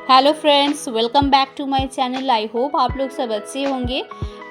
Hello friends, welcome back to my channel. I hope आप लोग सब अच्छे होंगे।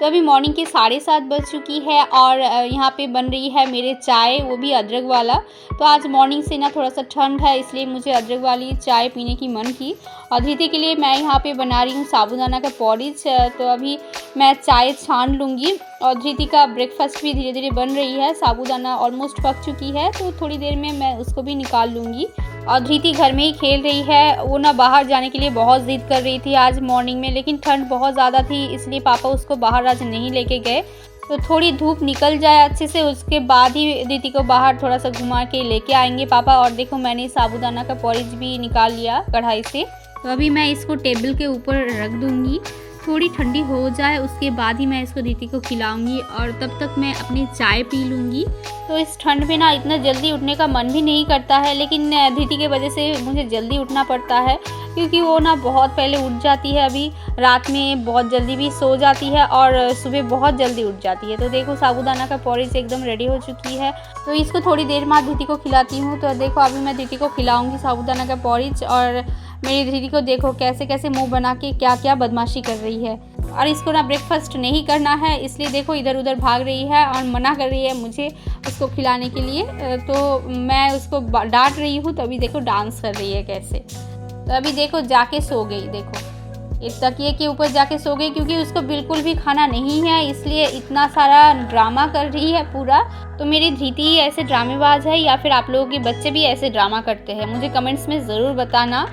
तो अभी मॉर्निंग के 7:30 बज चुकी है और यहाँ पे बन रही है मेरे चाय, वो भी अदरक वाला। तो आज मॉर्निंग से ना थोड़ा सा ठंड है, इसलिए मुझे अदरक वाली चाय पीने की मन की। और धृति के लिए मैं यहाँ पे बना रही हूँ साबूदाना का पॉरिज। तो अभी मैं चाय छान लूँगी और धृति का ब्रेकफास्ट भी धीरे धीरे बन रही है। साबूदाना ऑलमोस्ट पक चुकी है, तो थोड़ी देर में मैं उसको भी निकाल लूँगी। और धृति घर में ही खेल रही है। वो ना बाहर जाने के लिए बहुत ज़िद कर रही थी आज मॉर्निंग में, लेकिन ठंड बहुत ज़्यादा थी, इसलिए पापा उसको बाहर आज नहीं लेके गए। तो थोड़ी धूप निकल जाए अच्छे से, उसके बाद ही धृति को बाहर थोड़ा सा घुमा के लेके आएंगे पापा। और देखो मैंने साबूदाना का पॉरिज भी निकाल लिया कढ़ाई से। तो अभी मैं इसको टेबल के ऊपर रख दूँगी, थोड़ी ठंडी हो जाए उसके बाद ही मैं इसको धृति को खिलाऊंगी और तब तक मैं अपनी चाय पी लूँगी। तो इस ठंड में ना इतना जल्दी उठने का मन भी नहीं करता है, लेकिन धृति की वजह से मुझे जल्दी उठना पड़ता है, क्योंकि वो ना बहुत पहले उठ जाती है। अभी रात में बहुत जल्दी भी सो जाती है और सुबह बहुत जल्दी उठ जाती है। तो देखो साबूदाना का पॉरिज एकदम रेडी हो चुकी है। तो इसको थोड़ी देर बाद धृति को खिलाती हूँ। तो देखो अभी मैं धृति को खिलाऊँगी साबूदाना का पॉरिज। और मेरी धृति को देखो कैसे कैसे मुंह बना के क्या क्या बदमाशी कर रही है। और इसको ना ब्रेकफास्ट नहीं करना है, इसलिए देखो इधर उधर भाग रही है और मना कर रही है मुझे उसको खिलाने के लिए। तो मैं उसको डांट रही हूँ, तो अभी देखो डांस कर रही है कैसे। तो अभी देखो जाके सो गई, देखो इस तकिए के ऊपर जाके सो गई, क्योंकि उसको बिल्कुल भी खाना नहीं है, इसलिए इतना सारा ड्रामा कर रही है पूरा। तो मेरी धृति ऐसे ड्रामेबाज है या फिर आप लोगों के बच्चे भी ऐसे ड्रामा करते हैं, मुझे कमेंट्स में ज़रूर बताना।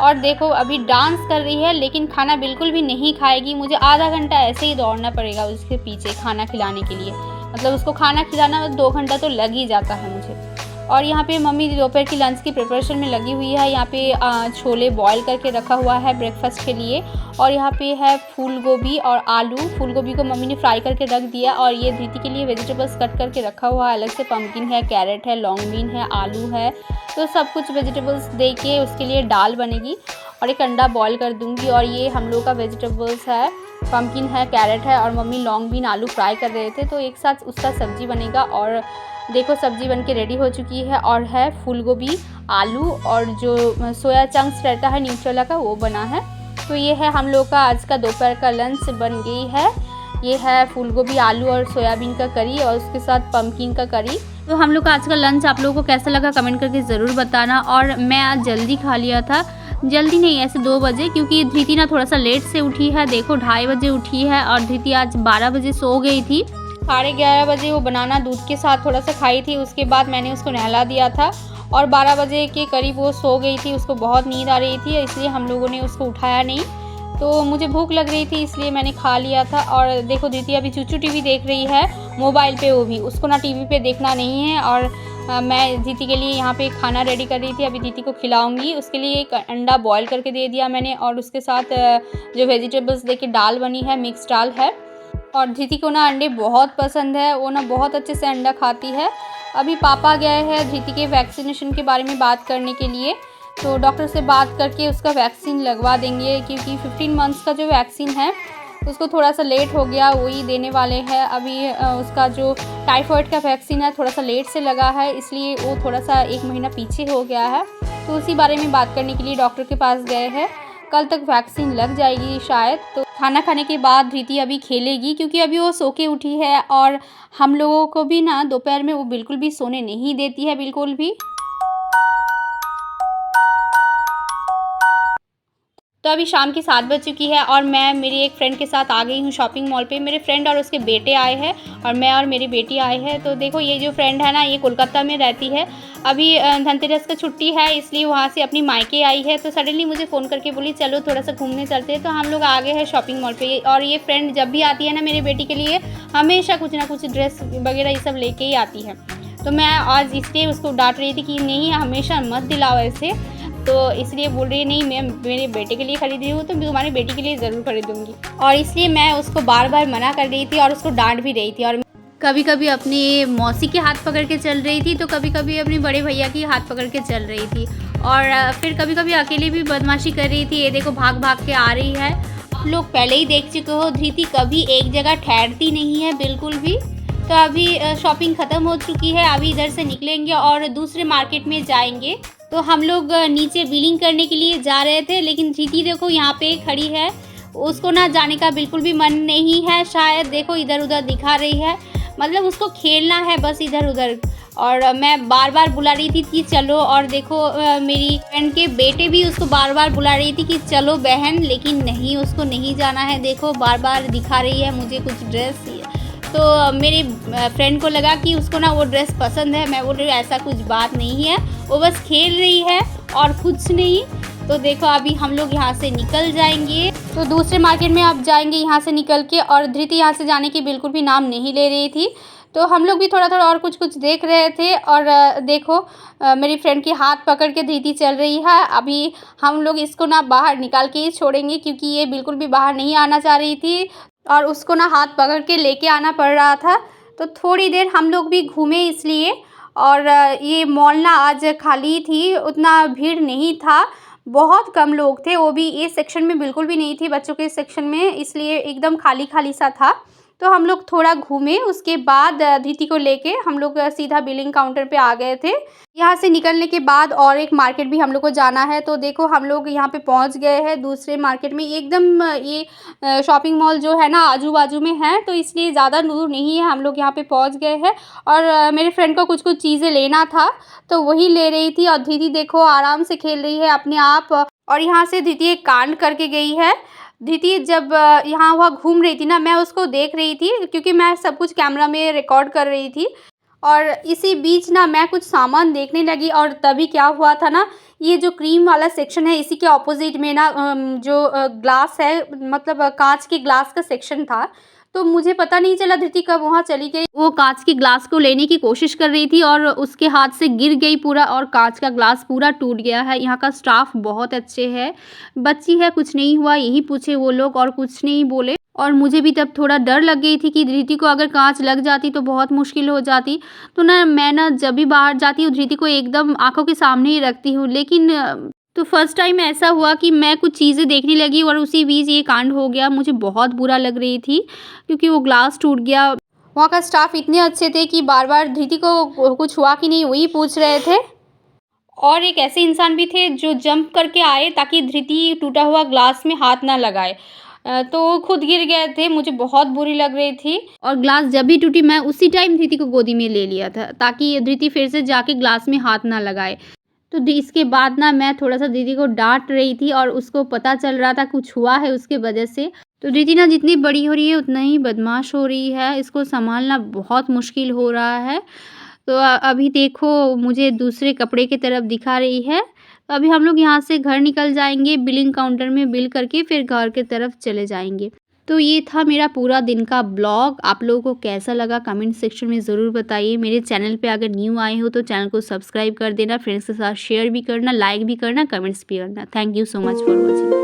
और देखो अभी डांस कर रही है, लेकिन खाना बिल्कुल भी नहीं खाएगी। मुझे आधा घंटा ऐसे ही दौड़ना पड़ेगा उसके पीछे खाना खिलाने के लिए। मतलब उसको खाना खिलाना 2 घंटा तो लग ही जाता है मुझे। और यहाँ पे मम्मी दोपहर की लंच की प्रिपरेशन में लगी हुई है। यहाँ पे छोले बॉईल करके रखा हुआ है ब्रेकफास्ट के लिए। और यहाँ पे है फूल गोभी और आलू। फूल गोभी को मम्मी ने फ्राई करके रख दिया। और ये धृति के लिए वेजिटेबल्स कट करके रखा हुआ है अलग से। पम्पकिन है, कैरेट है, लॉन्ग बीन है, आलू है। तो सब कुछ वेजिटेबल्स दे के उसके लिए दाल बनेगी। और एक अंडा बॉईल कर दूँगी। और ये हम लोग का वेजिटेबल्स है, पम्पकिन है, कैरेट है और मम्मी लॉन्ग बीन आलू फ्राई कर रहे थे, तो एक साथ उसका सब्जी बनेगा। और देखो सब्जी बन के रेडी हो चुकी है। और है फूल गोभी, आलू और जो सोया चंक्स रहता है न्यूट्रेला का, वो बना है। तो ये है हम लोग का आज का दोपहर का लंच बन गई है। ये है फूल गोभी, आलू और सोयाबीन का करी और उसके साथ पम्पकिन का करी। तो हम लोग का आज का लंच आप लोगों को कैसा लगा कमेंट करके ज़रूर बताना। और मैं आज जल्दी खा लिया था, जल्दी नहीं ऐसे 2 बजे, क्योंकि धृति ना थोड़ा सा लेट से उठी है। देखो 2:30 बजे उठी है और धृति आज 12 बजे सो गई थी। 11:30 बजे वो बनाना दूध के साथ थोड़ा सा खाई थी, उसके बाद मैंने उसको नहला दिया था। और 12 बजे के करीब वो सो गई थी, उसको बहुत नींद आ रही थी, इसलिए हम लोगों ने उसको उठाया नहीं। तो मुझे भूख लग रही थी, इसलिए मैंने खा लिया था। और देखो धृति अभी चूचू टीवी देख रही है मोबाइल पे, वो भी उसको ना टीवी पे देखना नहीं है। और मैं धृति के लिए यहाँ पे खाना रेडी कर रही थी, अभी धृति को खिलाऊंगी। उसके लिए एक अंडा बॉईल करके दे दिया मैंने और उसके साथ जो वेजिटेबल्स दे के दाल बनी है, मिक्स दाल है। और धृति को ना अंडे बहुत पसंद है, वो ना बहुत अच्छे से अंडा खाती है। अभी पापा गए हैं धृति के वैक्सीनेशन के बारे में बात करने के लिए, तो डॉक्टर से बात करके उसका वैक्सीन लगवा देंगे, क्योंकि 15 मंथ्स का जो वैक्सीन है उसको थोड़ा सा लेट हो गया, वही देने वाले हैं। अभी उसका जो टाइफाइड का वैक्सीन है थोड़ा सा लेट से लगा है, इसलिए वो थोड़ा सा 1 महीना पीछे हो गया है। तो उसी बारे में बात करने के लिए डॉक्टर के पास गए हैं। कल तक वैक्सीन लग जाएगी शायद। तो खाना खाने के बाद धृति अभी खेलेगी, क्योंकि अभी वो सो के उठी है। और हम लोगों को भी ना दोपहर में वो बिल्कुल भी सोने नहीं देती है, बिल्कुल भी। तो अभी शाम की 7 बज चुकी है और मैं मेरी एक फ्रेंड के साथ आ गई हूँ शॉपिंग मॉल पे। मेरे फ्रेंड और उसके बेटे आए हैं और मैं और मेरी बेटी आए हैं। तो देखो ये जो फ्रेंड है ना, ये कोलकाता में रहती है। अभी धनतेरस का छुट्टी है, इसलिए वहाँ से अपनी मायके आई है। तो सडनली मुझे फ़ोन करके बोली चलो थोड़ा सा घूमने चलते हैं। तो हम लोग आ गए हैं शॉपिंग मॉल पे। और ये फ्रेंड जब भी आती है ना मेरी बेटी के लिए, हमेशा कुछ ना कुछ ड्रेस वगैरह ये सब लेके ही आती है। तो मैं आज इसलिए उसको डांट रही थी कि नहीं हमेशा मत दिलाओ ऐसे। तो इसलिए बोल रही है नहीं मैं मेरे बेटे के लिए खरीद रही हूँ, तो मैं तुम्हारी बेटी के लिए ज़रूर खरीदूँगी। और इसलिए मैं उसको बार बार मना कर रही थी और उसको डांट भी रही थी। और कभी कभी अपनी मौसी के हाथ पकड़ के चल रही थी, तो कभी कभी अपने बड़े भैया की हाथ पकड़ के चल रही थी। और फिर कभी कभी अकेले भी बदमाशी कर रही थी। ये देखो भाग भाग के आ रही है। आप लोग पहले ही देख चुके हो धृति कभी एक जगह ठहरती नहीं है बिल्कुल भी। तो अभी शॉपिंग ख़त्म हो चुकी है, अभी इधर से निकलेंगे और दूसरे मार्केट में जाएंगे। तो हम लोग नीचे बिलिंग करने के लिए जा रहे थे, लेकिन धृति देखो यहाँ पे खड़ी है। उसको ना जाने का बिल्कुल भी मन नहीं है, शायद देखो इधर-उधर दिखा रही है, मतलब उसको खेलना है बस इधर-उधर। और मैं बार-बार बुला रही थी कि चलो, और देखो मेरी फ्रेंड के बेटे भी उसको बार-बार बुला रही थी कि चलो बहन, लेकिन नहीं, उसको नहीं जाना है। देखो बार-बार दिखा रही है मुझे कुछ ड्रेस। तो मेरे फ्रेंड को लगा कि उसको ना वो ड्रेस पसंद है। मैं बोल रही हूँ ऐसा कुछ बात नहीं है, वो बस खेल रही है और कुछ नहीं। तो देखो अभी हम लोग यहाँ से निकल जाएंगे, तो दूसरे मार्केट में अब जाएंगे यहाँ से निकल के। और धृति यहाँ से जाने की बिल्कुल भी नाम नहीं ले रही थी, तो हम लोग भी थोड़ा-थोड़ा और कुछ-कुछ देख रहे थे। और देखो मेरी फ्रेंड की हाथ पकड़ के धृति चल रही है। अभी हम लोग इसको ना बाहर निकाल के ही छोड़ेंगे, क्योंकि ये बिल्कुल भी बाहर नहीं आना चाह रही थी और उसको ना हाथ पकड़ के लेके आना पड़ रहा था। तो थोड़ी देर हम लोग भी घूमे इसलिए। और ये मॉल ना आज खाली थी, उतना भीड़ नहीं था, बहुत कम लोग थे, वो भी ए सेक्शन में बिल्कुल भी नहीं थी, बच्चों के सेक्शन में, इसलिए एकदम खाली-खाली सा था। तो हम लोग थोड़ा घूमे, उसके बाद धृति को लेके हम लोग सीधा बिलिंग काउंटर पे आ गए थे। यहाँ से निकलने के बाद और एक मार्केट भी हम लोग को जाना है, तो देखो हम लोग यहाँ पे पहुँच गए हैं दूसरे मार्केट में। एकदम ये शॉपिंग मॉल जो है ना आजू-बाजू में है, तो इसलिए ज़्यादा दूर नहीं है, हम लोग यहाँ पे पहुँच गए हैं। और मेरे फ्रेंड को कुछ-कुछ चीज़ें लेना था, तो वही ले रही थी। और धृति देखो आराम से खेल रही है अपने आप। और यहाँ से धृति एक कांड करके गई है। धृति जब यहाँ वहाँ घूम रही थी ना, मैं उसको देख रही थी, क्योंकि मैं सब कुछ कैमरा में रिकॉर्ड कर रही थी। और इसी बीच ना मैं कुछ सामान देखने लगी, और तभी क्या हुआ था ना, ये जो क्रीम वाला सेक्शन है इसी के ऑपोजिट में ना जो ग्लास है, मतलब कांच के ग्लास का सेक्शन था। तो मुझे पता नहीं चला धृति कब वहाँ चली गई। वो कांच की ग्लास को लेने की कोशिश कर रही थी और उसके हाथ से गिर गई पूरा, और कांच का ग्लास पूरा टूट गया है। यहाँ का स्टाफ बहुत अच्छे है, बच्ची है कुछ नहीं हुआ यही पूछे वो लोग, और कुछ नहीं बोले। और मुझे भी तब थोड़ा डर लग गई थी कि धृति को अगर कांच लग जाती तो बहुत मुश्किल हो जाती। तो ना मैं ना जब भी बाहर जाती हूँ धृति को एकदम आंखों के सामने ही रखती हूँ, लेकिन तो फर्स्ट टाइम ऐसा हुआ कि मैं कुछ चीज़ें देखने लगी और उसी बीच ये कांड हो गया। मुझे बहुत बुरा लग रही थी, क्योंकि वो ग्लास टूट गया। वहाँ का स्टाफ इतने अच्छे थे कि बार बार धृति को कुछ हुआ कि नहीं वही पूछ रहे थे। और एक ऐसे इंसान भी थे जो जंप करके आए ताकि धृति टूटा हुआ ग्लास में हाथ ना लगाए। तो खुद गिर गए थे, मुझे बहुत बुरी लग रही थी। और ग्लास जब भी टूटी मैं उसी टाइम धृति को गोदी में ले लिया था, ताकि धृति फिर से जाके ग्लास में हाथ ना लगाए। तो इसके बाद ना मैं थोड़ा-सा दीदी को डाँट रही थी, और उसको पता चल रहा था कुछ हुआ है उसके वजह से। तो दीदी ना जितनी बड़ी हो रही है उतना ही बदमाश हो रही है, इसको सँभालना बहुत मुश्किल हो रहा है। तो अभी देखो मुझे दूसरे कपड़े की तरफ दिखा रही है। तो अभी हम लोग यहाँ से घर निकल जाएँगे, बिलिंग काउंटर में बिल करके फिर घर की तरफ चले जाएँगे। तो ये था मेरा पूरा दिन का ब्लॉग। आप लोगों को कैसा लगा कमेंट सेक्शन में ज़रूर बताइए। मेरे चैनल पे अगर न्यू आए हो तो चैनल को सब्सक्राइब कर देना, फ्रेंड्स के साथ शेयर भी करना, लाइक भी करना, कमेंट्स भी करना। Thank you so much for watching.